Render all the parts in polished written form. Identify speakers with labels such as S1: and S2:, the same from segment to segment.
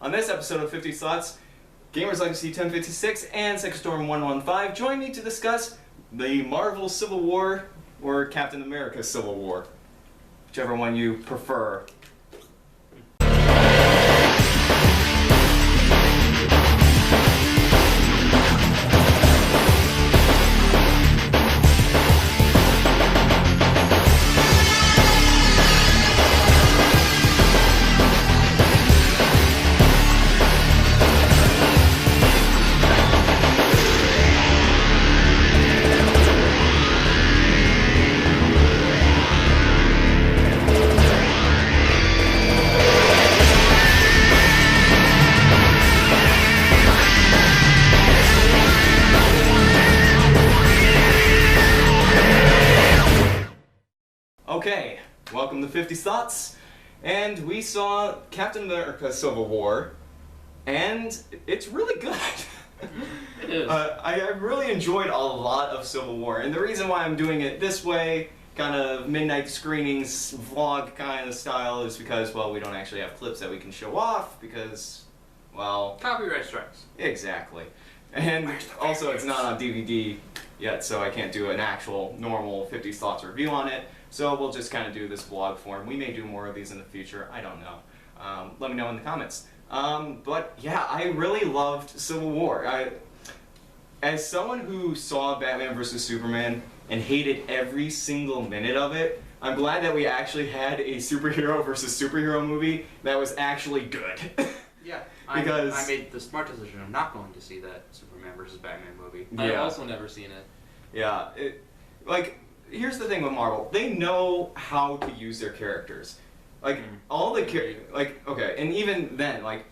S1: On this episode of 50's Thoughts, Gamers Legacy 1056 and Sectorstorm 115 join me to discuss the Marvel Civil War or Captain America Civil War, whichever one you prefer. Okay, welcome to 50's Thoughts, and we saw Captain America Civil War, and it's really good.
S2: It is.
S1: I really enjoyed a lot of Civil War, and the reason why I'm doing it this way, kind of midnight screenings, vlog kind of style, is because, well, we don't actually have clips that we can show off, because, well...
S2: Copyright strikes.
S1: Exactly. And also it's not on DVD yet, so I can't do an actual normal 50's Thoughts review on it. So we'll just kind of do this vlog form. We may do more of these in the future. I don't know. Let me know in the comments. But yeah, I really loved Civil War. As someone who saw Batman vs. Superman and hated every single minute of it, I'm glad that we actually had a superhero versus superhero movie that was actually good.
S2: Yeah,
S1: because
S2: I made the smart decision of not going to see that Superman vs. Batman movie.
S1: Yeah.
S3: I've also never seen it.
S1: Yeah, here's the thing with Marvel. They know how to use their characters. Like, all the okay, and even then, like,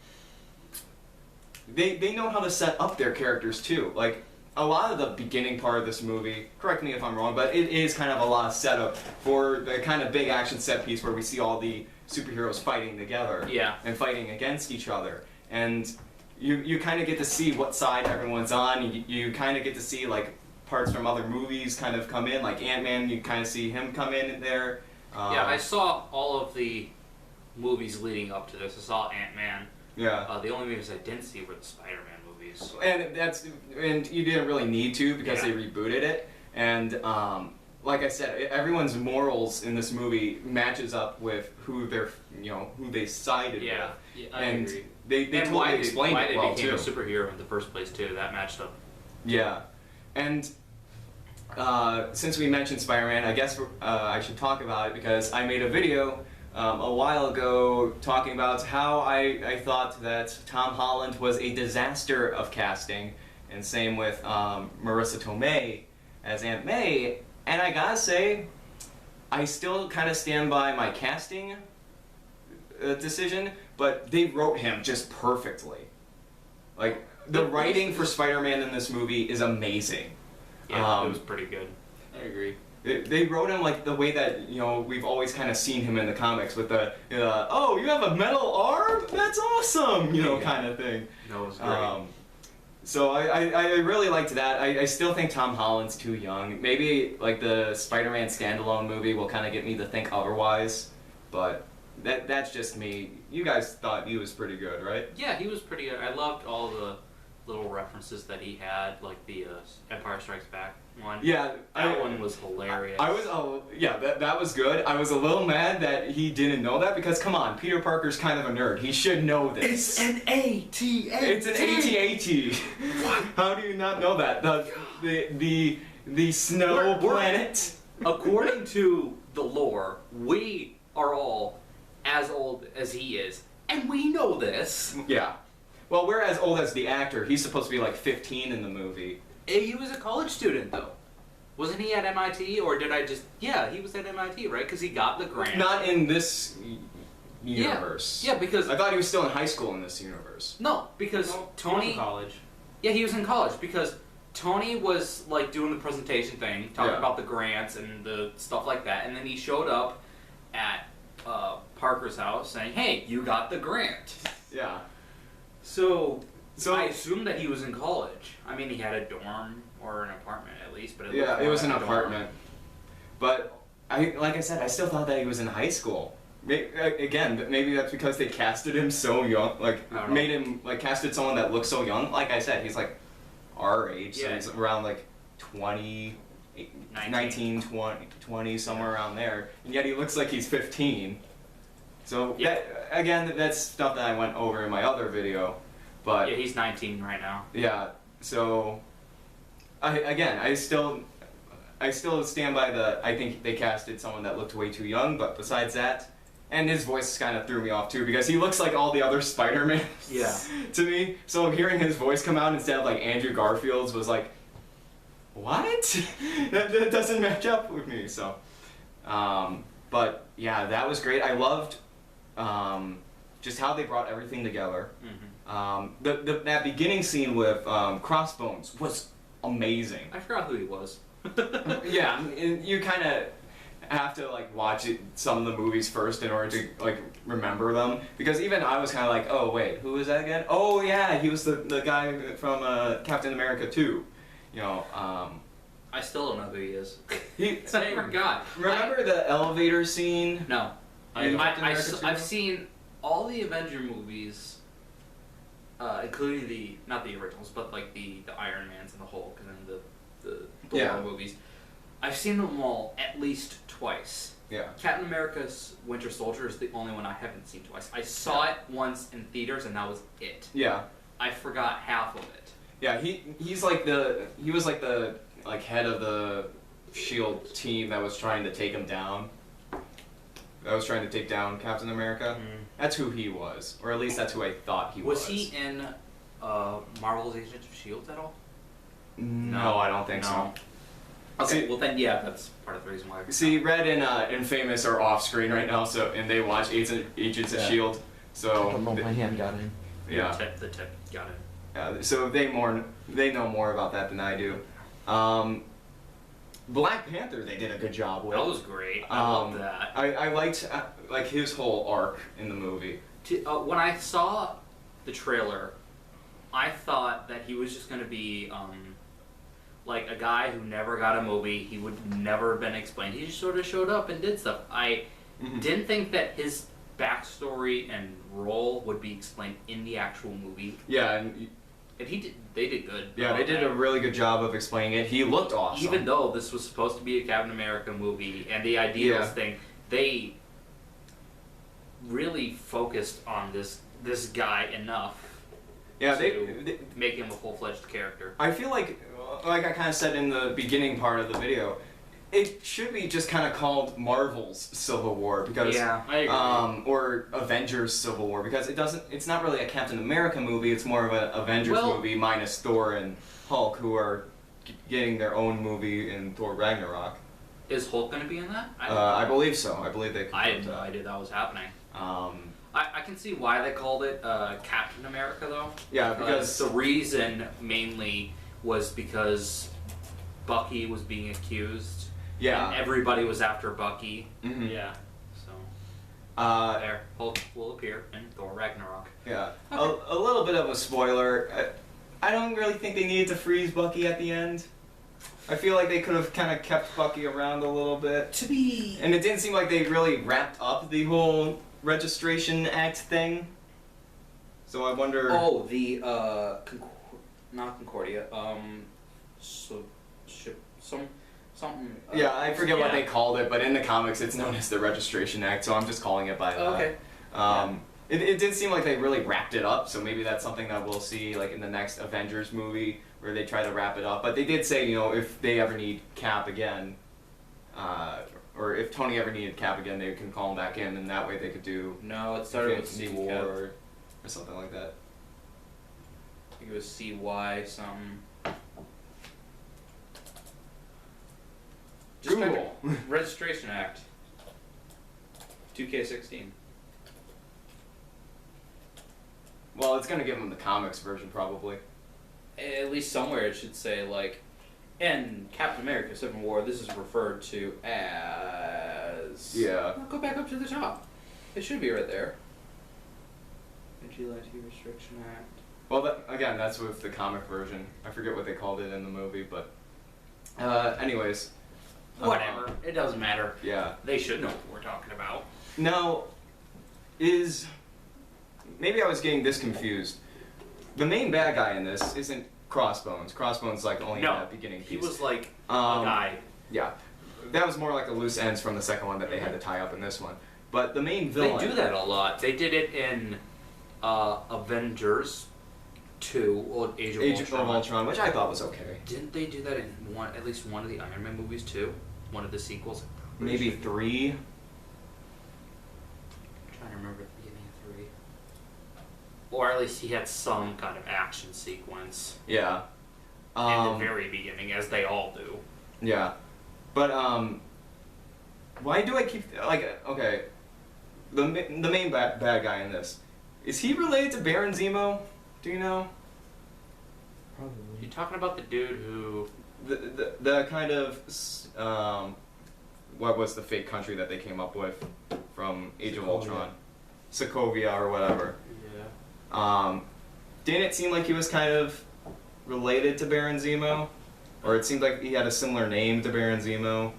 S1: they know how to set up their characters, too. Like, a lot of the beginning part of this movie, correct me if I'm wrong, but it is kind of a lot of setup for the kind of big action set piece where we see all the superheroes fighting together.
S2: Yeah.
S1: And fighting against each other. And you kind of get to see what side everyone's on. You kind of get to see, like, parts from other movies kind of come in, like Ant-Man, you kind of see him come in there.
S2: Yeah, I saw all of the movies leading up to this. I saw Ant-Man.
S1: Yeah.
S2: The only movies I didn't see were the Spider-Man movies.
S1: And you didn't really need to because they rebooted it. And like I said, everyone's morals in this movie matches up with who they sided with.
S2: Yeah, I
S1: and
S2: agree.
S1: They
S2: and
S1: totally
S2: why
S1: explained it well
S2: they became
S1: too.
S2: a superhero in the first place too. That matched up.
S1: Yeah, and since we mentioned Spider-Man, I guess I should talk about it because I made a video a while ago talking about how I thought that Tom Holland was a disaster of casting, and same with Marissa Tomei as Aunt May, and I gotta say, I still kind of stand by my casting decision, but they wrote him just perfectly. Like, the writing for Spider-Man in this movie is amazing.
S2: Yeah, it was pretty good.
S3: I agree.
S1: They wrote him like the way that, we've always kind of seen him in the comics with the, oh, you have a metal arm? That's awesome! Kind of thing.
S2: No, it was great.
S1: So I really liked that. I still think Tom Holland's too young. Maybe, like, the Spider-Man standalone movie will kind of get me to think otherwise, but that's just me. You guys thought he was pretty good, right?
S2: Yeah, he was pretty good. I loved all the little references that he had, like the Empire Strikes Back one.
S1: Yeah,
S2: that one was hilarious.
S1: That was good. I was a little mad that he didn't know that because, come on, Peter Parker's kind of a nerd. He should know this.
S3: It's an AT-AT.
S1: It's an AT-AT.
S3: What?
S1: How do you not know that? The snow planet.
S2: According to the lore, we are all as old as he is, and we know this.
S1: Yeah. Well, we're as old as the actor. He's supposed to be like 15 in the movie.
S2: He was a college student, though. Wasn't he at MIT, or did I just... Yeah, he was at MIT, right? Because he got the grant.
S1: Not in this universe.
S2: Yeah, because...
S1: I thought he was still in high school in this universe.
S2: No, because Tony...
S3: He was in college.
S2: Yeah, he was in college, because Tony was, like, doing the presentation thing, talking about the grants and the stuff like that, and then he showed up at Parker's house saying, hey, you got the grant.
S1: Yeah.
S2: So I assumed that he was in college. I mean, he had a dorm or an apartment at least, but
S1: it was an apartment. But like I said, I still thought that he was in high school. Again, maybe that's because they casted him so young, like
S2: I don't know.
S1: made him like casted someone that looks so young. Like I said, he's like our age, so
S2: Yeah.
S1: he's around like 20, 19, 20, somewhere around there, and yet he looks like he's 15. So
S2: Yeah.
S1: that, again, that's stuff that I went over in my other video, but
S2: Yeah, he's 19 right now.
S1: yeah. So I still stand by I think they casted someone that looked way too young, but besides that, and his voice kind of threw me off too, because he looks like all the other Spider-Man
S2: Yeah.
S1: to me. So hearing his voice come out instead of like Andrew Garfield's was like, what? that doesn't match up with me. So, but yeah, that was great. I loved just how they brought everything together.
S2: Mm-hmm.
S1: That beginning scene with Crossbones was amazing.
S2: I forgot who he was.
S1: Yeah, and you kind of have to like watch some of the movies first in order to like remember them, because even I was kind of like, oh wait, who is that again? Oh yeah, he was the guy from Captain America 2. You know,
S2: I still don't know who he is.
S1: he.
S2: I forgot.
S1: Remember the elevator scene?
S2: No.
S1: In Captain America 2?
S2: I've seen all the Avenger movies, including not the originals, but like the Iron Mans and the Hulk and then the
S1: Yeah.
S2: Thor movies. I've seen them all at least twice.
S1: Yeah.
S2: Captain America's Winter Soldier is the only one I haven't seen twice. I saw it once in theaters and that was it.
S1: Yeah.
S2: I forgot half of it.
S1: Yeah. He was like the head of the SHIELD team that was trying to take him down. That was trying to take down Captain America. That's who he was, or at least that's who I thought he was.
S2: Was he in Marvel's Agents of S.H.I.E.L.D. at all?
S1: No, I don't think so.
S2: Okay,
S1: See-
S2: well then, yeah, that's part of the reason why.
S1: See, Red and Famous are off screen right now, so and they watch Agents of
S3: Yeah.
S1: Shield. So
S3: I don't know, my hand got in.
S1: yeah,
S2: The tip, got it.
S1: so they know more about that than I do. Black Panther, they did a good job with.
S2: That was great. I love that.
S1: I liked like his whole arc in the movie.
S2: When I saw the trailer, I thought that he was just going to be like a guy who never got a movie. He would never have been explained. He just sort of showed up and did stuff. I didn't think that his backstory and role would be explained in the actual movie.
S1: Yeah, and
S2: They did good.
S1: yeah, they did a really good job of explaining it. He looked awesome.
S2: Even though this was supposed to be a Captain America movie and the Ideals thing, they really focused on this guy enough.
S1: Yeah,
S2: to
S1: they
S2: make him a full-fledged character.
S1: I feel like I kind of said in the beginning part of the video, it should be just kind of called Marvel's Civil War, because
S2: Yeah, I agree.
S1: or Avengers Civil War, because it's not really a Captain America movie, it's more of an Avengers movie minus Thor and Hulk, who are getting their own movie in Thor Ragnarok.
S2: Is Hulk going to be in that?
S1: I believe so. I believe they
S2: I had
S1: confirmed
S2: no
S1: that.
S2: idea that was happening.
S1: Um,
S2: I can see why they called it Captain America, though.
S1: yeah, because
S2: The reason mainly was because Bucky was being accused.
S1: yeah,
S2: And everybody was after Bucky.
S1: mhm.
S2: Yeah. So there, Hulk will appear in Thor Ragnarok.
S1: Yeah,
S2: Okay.
S1: a little bit of a spoiler. I don't really think they needed to freeze Bucky at the end. I feel like they could have kind of kept Bucky around a little bit.
S2: To be
S1: And it didn't seem like they really wrapped up the whole Registration Act thing. So I wonder...
S2: Oh, the not Concordia. So something.
S1: Yeah, I forget what
S2: yeah.
S1: they called it, but in the comics it's known as the Registration Act, so I'm just calling it by that.
S2: Okay.
S1: It did seem like they really wrapped it up, so maybe that's something that we'll see like in the next Avengers movie, where they try to wrap it up. But they did say, you know, if they ever need Cap again, or if Tony ever needed Cap again, they can call him back in, and that way they could do
S2: No, it started with
S1: Infinity
S2: C
S1: War
S2: Cap.
S1: or something like that.
S2: I think it was CY something. Just type
S1: Google.
S2: in Registration Act. 2K16.
S1: Well, it's gonna give them the comics version probably.
S2: At least somewhere it should say like, in Captain America: Civil War, this is referred to as.
S1: Yeah.
S2: Go back up to the top. It should be right there. Vigilante Restriction Act.
S1: Well, again, that's with the comic version. I forget what they called it in the movie, but anyways,
S2: Whatever. It doesn't matter.
S1: Yeah.
S2: They should know what we're talking about.
S1: Now, maybe I was getting this confused. The main bad guy in this isn't Crossbones. Crossbones like only in that beginning piece.
S2: He was like a guy.
S1: Yeah. That was more like the loose ends from the second one that they had to tie up in this one. But the main villain...
S2: They do that a lot. They did it in Avengers 2, or Age of
S1: Ultron, which I thought was okay.
S2: Didn't they do that in at least one of the Iron Man movies too? One of the sequels?
S1: Maybe 3?
S2: I'm trying to remember the beginning of 3. Or at least he had some kind of action sequence.
S1: Yeah.
S2: In the very beginning, as they all do.
S1: Yeah. But, why do I keep, like, okay, the main bad guy in this, is he related to Baron Zemo? Do you know?
S3: Probably.
S2: You're talking about the dude who...
S1: The kind of, what was the fake country that they came up with from Age of Ultron? Sokovia or whatever.
S2: Yeah.
S1: Didn't it seem like he was kind of related to Baron Zemo? Or it seemed like he had a similar name to Baron Zemo?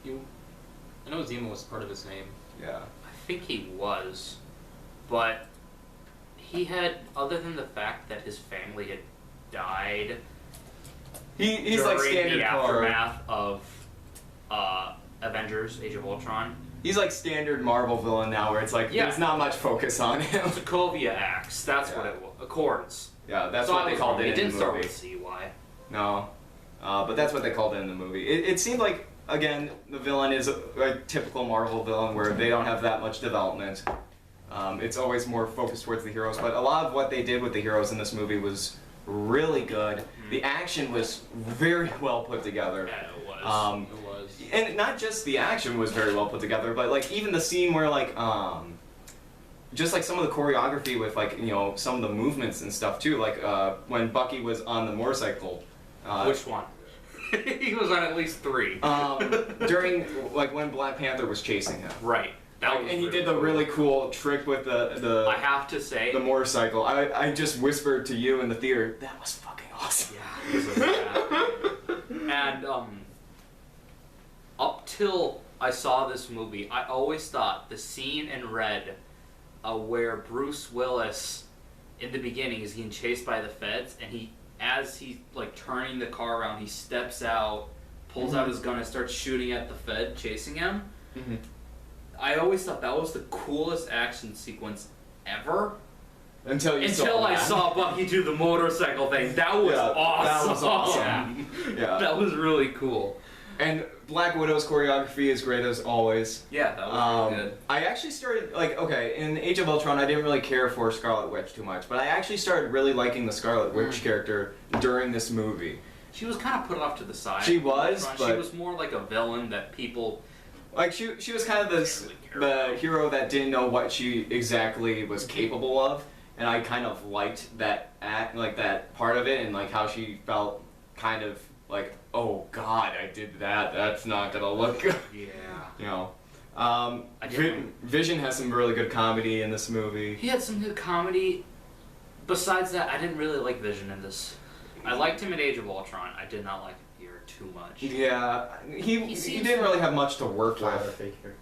S3: I know Zemo was part of his name.
S1: Yeah.
S2: I think he was, but he had, other than the fact that his family had died
S1: He's
S2: during
S1: like standard
S2: the
S1: car.
S2: aftermath of Avengers: Age of Ultron.
S1: He's like standard Marvel villain now, where it's like there's not much focus on him.
S2: Sokovia Acts, that's what it was. Accords.
S1: Yeah, that's
S2: So
S1: what
S2: I
S1: they
S2: was
S1: called
S2: wrong.
S1: it
S2: It
S1: in
S2: didn't
S1: the
S2: start
S1: movie.
S2: with CY.
S1: No, but that's what they called it in the movie. It seemed like, again, the villain is a typical Marvel villain where they don't have that much development. It's always more focused towards the heroes, but a lot of what they did with the heroes in this movie was really good. The action was very well put together.
S2: Yeah, it was.
S3: It was.
S1: And not just the action was very well put together, but like even the scene where like just like some of the choreography with like, you know, some of the movements and stuff too, like when Bucky was on the motorcycle.
S2: Which one? He was on at least 3.
S1: During like when Black Panther was chasing him.
S2: Right. That was
S1: And he
S2: really
S1: did the
S2: cool.
S1: really cool trick with the
S2: I have to say,
S1: the motorcycle. I just whispered to you in the theater, that was fucking awesome.
S2: yeah, it was bad. And up till I saw this movie, I always thought the scene in Red, where Bruce Willis, in the beginning, is getting chased by the feds, and as he's like turning the car around, he steps out, pulls out his gun, and starts shooting at the Fed chasing him.
S1: Mm-hmm.
S2: I always thought that was the coolest action sequence ever.
S1: Until
S2: I saw Bucky do the motorcycle thing. That was awesome.
S1: That was awesome. Yeah.
S2: That was really cool.
S1: And Black Widow's choreography is great as always.
S2: Yeah, that was really good.
S1: I actually started, like, okay, in Age of Ultron, I didn't really care for Scarlet Witch too much, but I actually started really liking the Scarlet Witch character during this movie.
S2: She was kind of put off to the side.
S1: She was,
S2: She
S1: but...
S2: was more like a villain that people...
S1: Like, she was kind of the hero that didn't know what she exactly was capable of, and I kind of liked that that part of it, and like how she felt kind of like, oh god, I did that, that's not gonna look good.
S2: Yeah.
S1: You know. Vision has some really good comedy in this movie.
S2: He had some good comedy. Besides that, I didn't really like Vision in this. I liked him in Age of Ultron. I did not like him here too much.
S1: Yeah, he didn't really have much to work
S3: Father
S1: with.
S3: figure.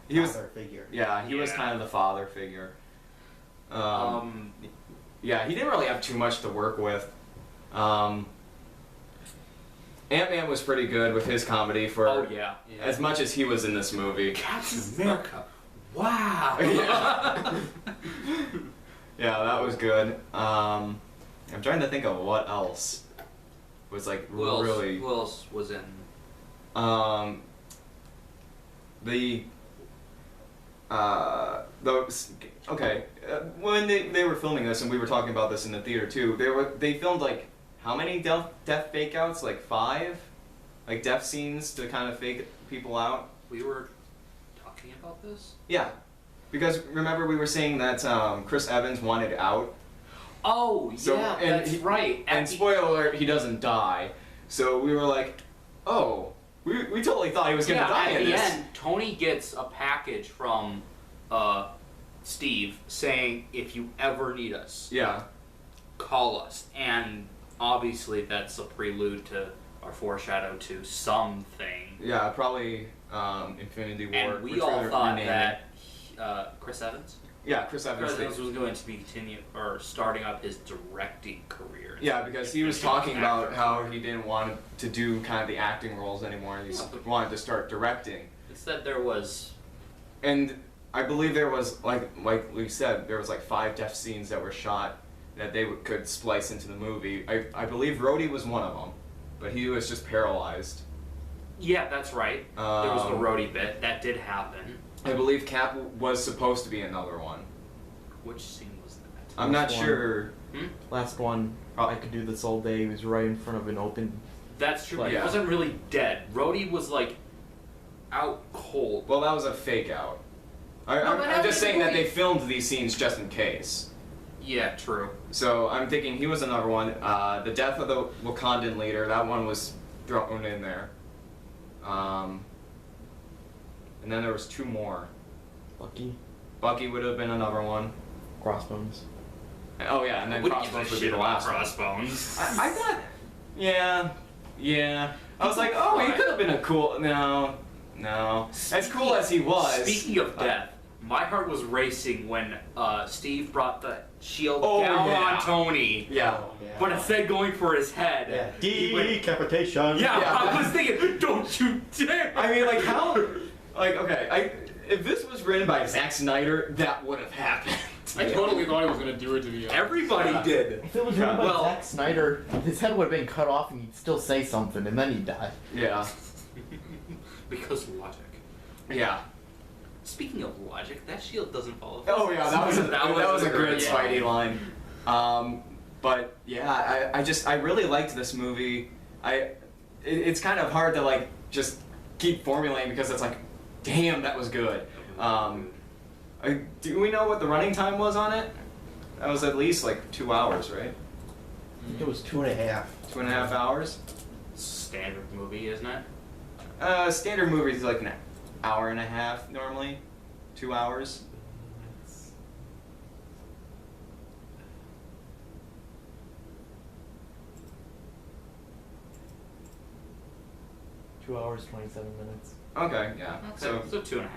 S1: He was,
S3: Father figure.
S1: yeah, he was kind of the father figure. Yeah, he didn't really have too much to work with. Ant-Man was pretty good with his comedy for
S2: Oh yeah.
S1: as much as he was in this movie.
S2: Captain America. Wow.
S1: Yeah. Yeah, that was good. I'm trying to think of what else was like really.
S2: Who else was in? When
S1: they were filming this, and we were talking about this in the theater too, they filmed like how many death fake outs? Like 5, like death scenes to kind of fake people out.
S2: We were talking about this?
S1: Yeah, because remember we were saying that Chris Evans wanted out.
S2: Oh,
S1: So-
S2: yeah,
S1: and
S2: that's
S1: he-
S2: right.
S1: And spoiler alert, he doesn't die. So we were like, oh, we totally thought he was gonna die
S2: at
S1: in
S2: the
S1: this.
S2: end, Tony gets a package from Steve saying, if you ever need us,
S1: Yeah.
S2: call us. And obviously that's a prelude to are foreshadowed to something.
S1: Yeah, probably Infinity War.
S2: And we
S1: which
S2: all
S1: they're
S2: thought
S1: renaming.
S2: that Chris Evans?
S1: Yeah, Chris Evans.
S2: Chris Evans was going to be starting up his directing career.
S1: Yeah, because he was talking about how he didn't want to do kind of the acting roles anymore, and he wanted to start directing.
S2: It said there was...
S1: And I believe there was, like we said, there was like 5 death scenes that were shot that they could splice into the movie. I believe Rhodey was one of them, but he was just paralyzed.
S2: Yeah, that's right. There was the Rhodey bit. That did happen.
S1: I believe Cap was supposed to be another one.
S2: Which scene was that?
S1: I'm not
S4: Last one.
S1: sure.
S4: Last one, I could do this all day. He was right in front of an open.
S2: That's true.
S4: Like-
S2: He wasn't really dead. Rhodey was like out cold.
S1: Well, that was a fake out.
S2: but
S1: I'm
S2: how
S1: just
S2: did
S1: saying that
S2: we-
S1: they filmed these scenes just in case.
S2: Yeah, true.
S1: So I'm thinking he was another one. The death of the Wakandan leader, that one was thrown in there. And then there was 2 more.
S4: Bucky,
S1: Bucky would have been another one.
S4: Crossbones.
S1: Oh yeah, and then
S2: Wouldn't give a
S1: Crossbones would be
S2: shit
S1: the
S2: about
S1: last one.
S2: Crossbones.
S1: I thought, yeah. I was like, oh, he could have been a cool. No. As cool as he was.
S2: Speaking of death, my heart was racing when Steve brought the shield
S1: Oh,
S2: down
S1: yeah.
S2: on Tony.
S1: Yeah.
S2: But instead going for his head. he went-
S4: Decapitation.
S2: Yeah,
S1: Yeah.
S2: I was thinking, don't you dare!
S1: I mean, like how, like okay, if this was written by Zack Snyder, that would have happened.
S3: I totally thought he was gonna do it to the end.
S2: Everybody did.
S4: If it was written by
S2: Well-
S4: Zack Snyder, his head would have been cut off and he'd still say something and then he'd die.
S1: Yeah.
S2: Because logic.
S1: Yeah.
S2: Speaking of logic, that shield doesn't follow.
S1: Oh yeah, that was a great
S2: yeah.
S1: Spidey line. But yeah, I really liked this movie. It's kind of hard to like just keep formulating because it's like, damn, that was good. Do we know what the running time was on it? That was at least like 2 hours, right?
S4: I think it was 2.5.
S1: 2.5 hours.
S2: Standard movie, isn't it?
S1: Standard movie is like an hour and a half normally, 2 hours.
S4: 2 hours, 27 minutes.
S1: Okay, yeah.
S2: So 2.5.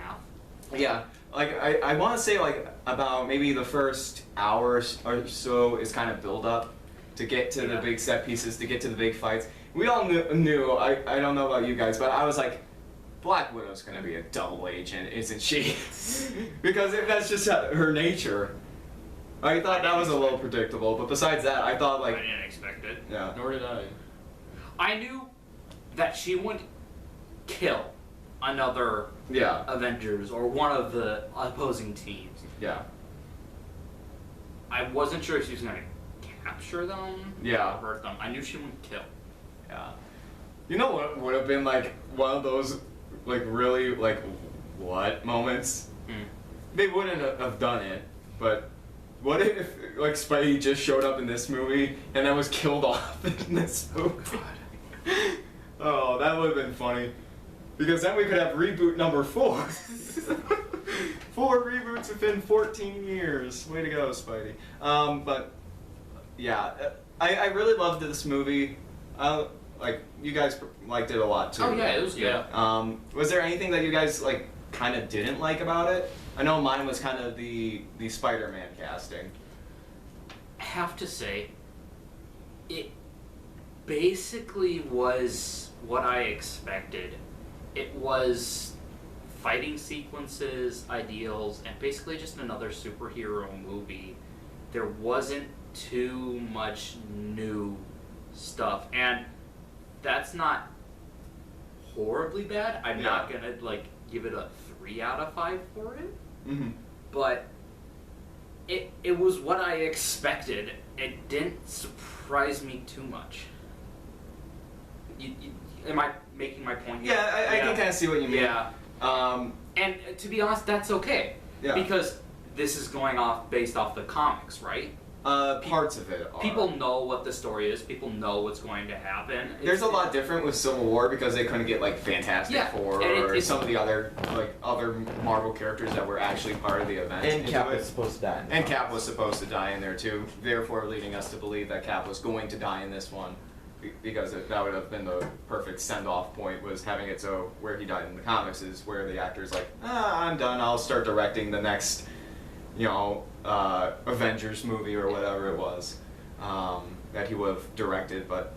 S1: Yeah, like I want to say like about maybe the first hour or so is kind of build up to get to the
S2: Yeah.
S1: big set pieces, to get to the big fights. We all knew I don't know about you guys, but I was like, Black Widow's gonna be a double agent, isn't she? Because that's just her nature. I thought that was a little predictable, but besides that, I thought
S2: I
S1: like,
S2: didn't expect it.
S1: yeah.
S3: Nor did I.
S2: I knew that she would kill another
S1: Yeah,
S2: Avengers or one of the opposing teams.
S1: yeah,
S2: I wasn't sure if she was gonna capture them
S1: Yeah.
S2: or hurt them. I knew she wouldn't kill.
S1: yeah. You know what would have been like one of those like really like what moments?
S2: Hmm.
S1: They wouldn't have done it, but what if like Spidey just showed up in this movie and then was killed off in this movie? Oh, that would have been funny. Because then we could have reboot number 4. 4 reboots within 14 years. Way to go, Spidey. But yeah, I really loved this movie. Like you guys liked it a lot too.
S2: Oh yeah, it was good.
S1: Was there anything that you guys like kind of didn't like about it? I know mine was kind of the Spider-Man casting.
S2: I have to say, it basically was what I expected. It was fighting sequences, ideals, and basically just another superhero movie. There wasn't too much new stuff, and that's not horribly bad. I'm not gonna like give it a 3 out of 5 for it,
S1: Mm-hmm.
S2: but it was what I expected. It didn't surprise me too much. Am I making my point here?
S1: Yeah, I can kind of see what you mean.
S2: Yeah. And to be honest, that's okay.
S1: Yeah.
S2: Because this is going off based off the comics, right?
S1: Parts of it are.
S2: People know what the story is. People know what's going to happen.
S1: There's a lot different with Civil War because they couldn't get like Fantastic
S2: Yeah,
S1: Four
S2: and
S1: or
S2: it's-
S1: some of the other Marvel characters that were actually part of the event.
S4: And
S1: into
S4: Cap
S1: it.
S4: was supposed to die.
S1: And Cap was supposed to die in there too, therefore leading us to believe that Cap was going to die in this one. because that would have been the perfect send-off point, was having it so where he died in the comics is where the actor's like, I'm done, I'll start directing the next, Avengers movie or whatever it was that he would have directed. But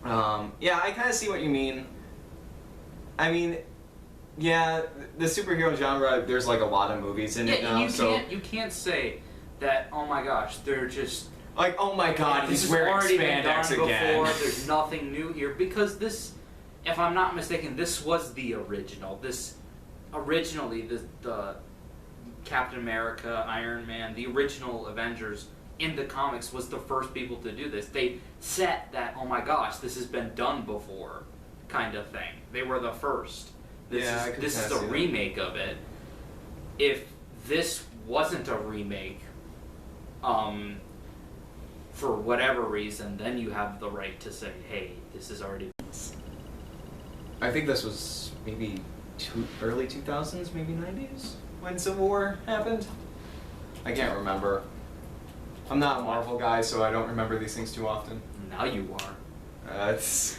S1: yeah, I kind of see what you mean. I mean, yeah, the superhero genre, there's like a lot of movies in it now,
S2: you can't say that, oh my gosh, they're just
S1: like, oh my god,
S2: this
S1: he's
S2: has
S1: wearing
S2: already been done
S1: spandex again.
S2: before, there's nothing new here, because this, if I'm not mistaken, this was the original. Originally, the Captain America, Iron Man, the original Avengers in the comics was the first people to do this. They set that, oh my gosh, this has been done before, kind of thing. They were the first. This is a remake of it. If this wasn't a remake, for whatever reason, then you have the right to say, hey, this is already...
S1: I think this was maybe early 2000s, maybe 90s, when Civil War happened. I can't remember. I'm not a Marvel guy, so I don't remember these things too often.
S2: Now you are.
S1: It's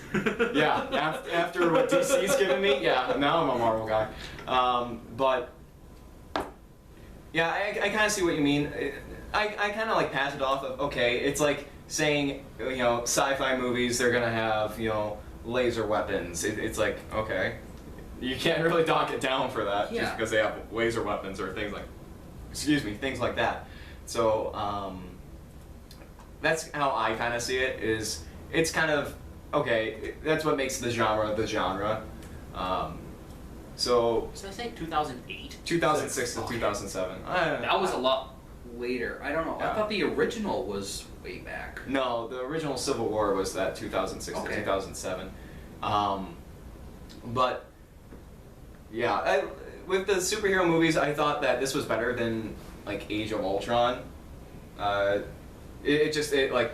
S1: yeah. After what DC's given me, yeah. Now I'm a Marvel guy. But yeah, I kind of see what you mean. I kind of like pass it off of, okay, it's like saying, sci-fi movies, they're gonna have laser weapons. It's like, okay, you can't really dock it down for that just because they have laser weapons or things like that. So that's how I kind of see it. It's kind of, okay, that's what makes the genre the genre. So...
S2: Did I say 2008?
S1: 2006 to 2007.
S2: That was a lot later. I don't know.
S1: Yeah.
S2: I thought the original was way back.
S1: No, the original Civil War was that 2006 to 2007. But, yeah, with the superhero movies, I thought that this was better than, like, Age of Ultron. It like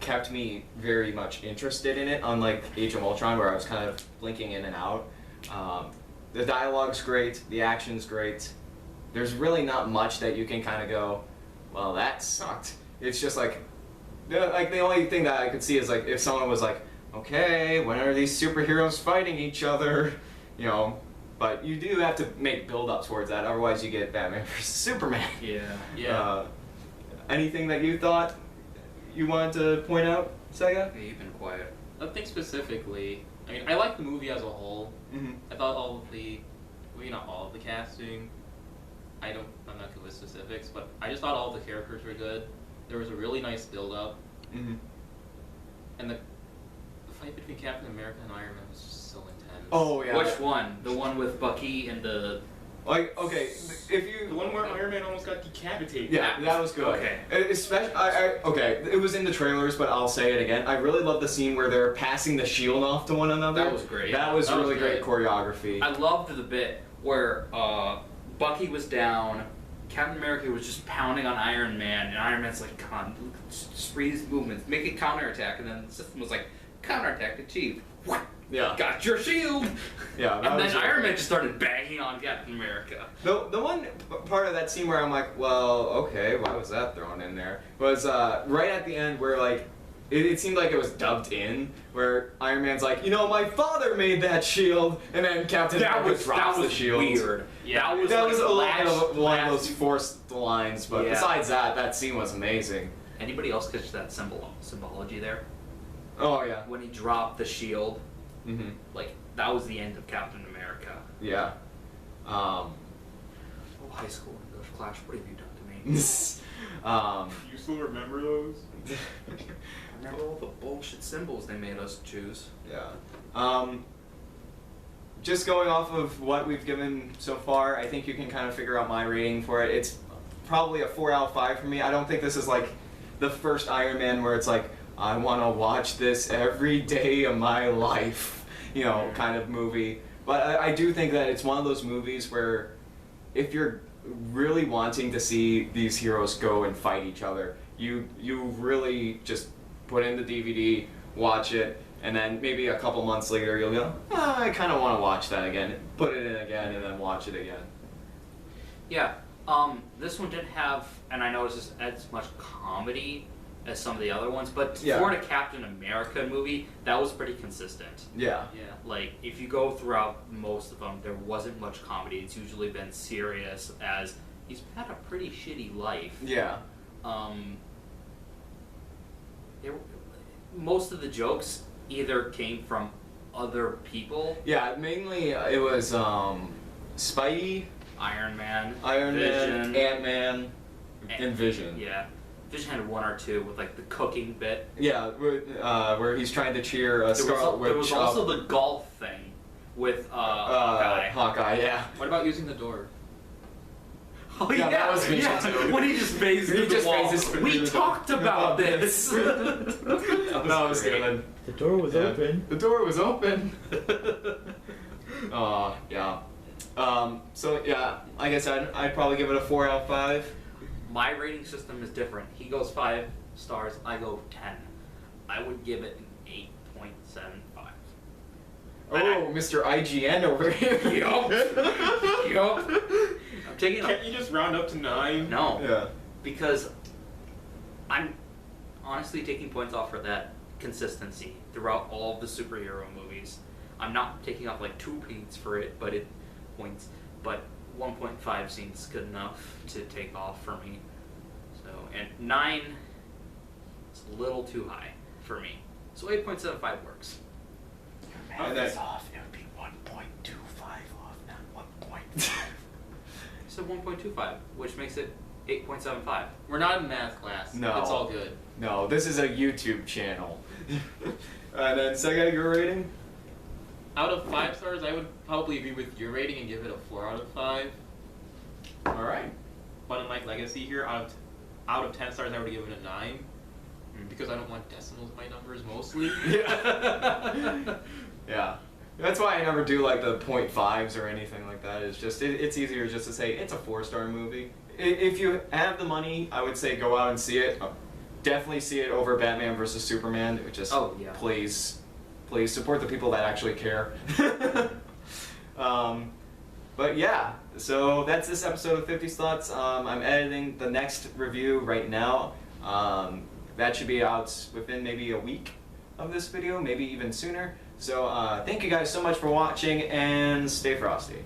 S1: kept me very much interested in it, unlike Age of Ultron, where I was kind of blinking in and out. The dialogue's great, the action's great. There's really not much that you can kind of go, well, that sucked. It's just like the only thing that I could see is like if someone was like, okay, when are these superheroes fighting each other? But you do have to make build-up towards that, otherwise you get Batman vs. Superman.
S2: Yeah.
S1: Anything that you thought you wanted to point out, Sega?
S2: Yeah, you've been quiet.
S3: Nothing specifically. I mean, I like the movie as a whole.
S1: Mm-hmm.
S3: I thought all of the, not all of the casting. I'm not good with specifics, but I just thought all of the characters were good. There was a really nice build-up.
S1: Mm-hmm.
S3: And the fight between Captain America and Iron Man was just so intense.
S1: Oh yeah.
S2: Which one? The one with Bucky and the...
S1: Like, okay, if you...
S3: The one where Iron Man almost got decapitated.
S1: Yeah, that was good.
S2: Okay.
S1: Especially, okay, it was in the trailers, but I'll say it again. I really love the scene where they're passing the shield off to one another.
S2: That was great.
S1: That was really great
S3: good.
S1: choreography.
S2: I loved the bit where Bucky was down, Captain America was just pounding on Iron Man, and Iron Man's like, come on, just read his movements, make a counterattack, and then the system was like, counterattack achieved. What?
S1: Yeah.
S2: Got your shield!
S1: Yeah.
S2: And then Iron Man just started banging on Captain America.
S1: The one part of that scene where I'm like, well, okay, why was that thrown in there? Was right at the end where like, it seemed like it was dubbed in, where Iron Man's like, my father made that shield, and then Captain America drops the shield.
S2: Weird. Yeah,
S1: that was
S2: like
S1: a little bit one of those forced lines, but besides that scene was amazing.
S2: Anybody else catch that symbology there?
S1: Oh yeah.
S2: When he dropped the shield,
S1: Mm-hmm.
S2: like, that was the end of Captain America.
S1: Yeah.
S2: Oh, high school English class, what have you done to me?
S3: You still remember those?
S2: I remember all the bullshit symbols they made us choose.
S1: Yeah. Just going off of what we've given so far, I think you can kind of figure out my rating for it. It's probably a 4 out of 5 for me. I don't think this is like the first Iron Man where it's like, I want to watch this every day of my life, kind of movie. But I do think that it's one of those movies where if you're really wanting to see these heroes go and fight each other, you really just put in the DVD, watch it, and then maybe a couple months later you'll go, I kind of want to watch that again. Put it in again and then watch it again.
S2: Yeah, this one didn't have, and I noticed this, as much comedy as some of the other ones, but
S1: Yeah.
S2: for a Captain America movie, that was pretty consistent.
S1: Yeah.
S3: Yeah.
S2: Like, if you go throughout most of them, there wasn't much comedy. It's usually been serious, as he's had a pretty shitty life.
S1: Yeah.
S2: There, most of the jokes either came from other people,
S1: Yeah, mainly it was Spidey,
S2: Iron Man,
S1: Iron
S2: Vision,
S1: Man, Ant-Man, and Vision.
S2: Yeah, Vision had one or two with like the cooking bit.
S1: Yeah, where he's trying to cheer Scarlet
S2: There
S1: Witch
S2: was
S1: up.
S2: also the golf thing with Hawkeye.
S1: Hawkeye, yeah.
S3: What about using the door?
S2: Oh
S1: Yeah, that was Vision too.
S2: When he just phased
S1: He
S2: through the
S1: just
S2: wall.
S1: phases through
S2: We
S1: the
S2: talked
S1: door.
S2: about this.
S1: That was
S2: great.
S1: good.
S4: The door was
S1: Yeah.
S4: open.
S1: The door was open. Yeah. So yeah, like I said, I'd probably give it a 4 out of 5.
S2: My rating system is different. He goes 5 stars. I go 10. I would give it an 8.75.
S1: Oh, Mr. IGN over here.
S2: Yup. I'm taking
S3: Can't you just round up to 9?
S2: no,
S1: Yeah.
S2: because I'm honestly taking points off for that consistency throughout all of the superhero movies. I'm not taking off like 2 points for it, but 1.5 seems good enough to take off for me. So, and 9 is a little too high for me. So 8.75 works.
S1: And then-
S4: off. It would be 1.25 off, not 1.
S2: So 1.25, which makes it 8.75.
S3: We're not in math class.
S1: No.
S3: It's all good.
S1: No, this is a YouTube channel. And then second, your rating?
S3: Out of 5 stars, I would probably agree with your rating and give it a 4 out of 5.
S1: All right.
S3: But unlike Legacy here, out of 10 stars, I would give it a 9. Because I don't want decimals in my numbers mostly.
S1: Yeah. Yeah. That's why I never do like the 0.5s or anything like that. It's just it's easier just to say it's a 4-star movie. If you have the money, I would say go out and see it. Definitely see it over Batman vs Superman. Just
S2: Oh, yeah.
S1: please support the people that actually care. But yeah, so that's this episode of 50's Thoughts. I'm editing the next review right now. That should be out within maybe a week of this video, maybe even sooner. So thank you guys so much for watching, and stay frosty.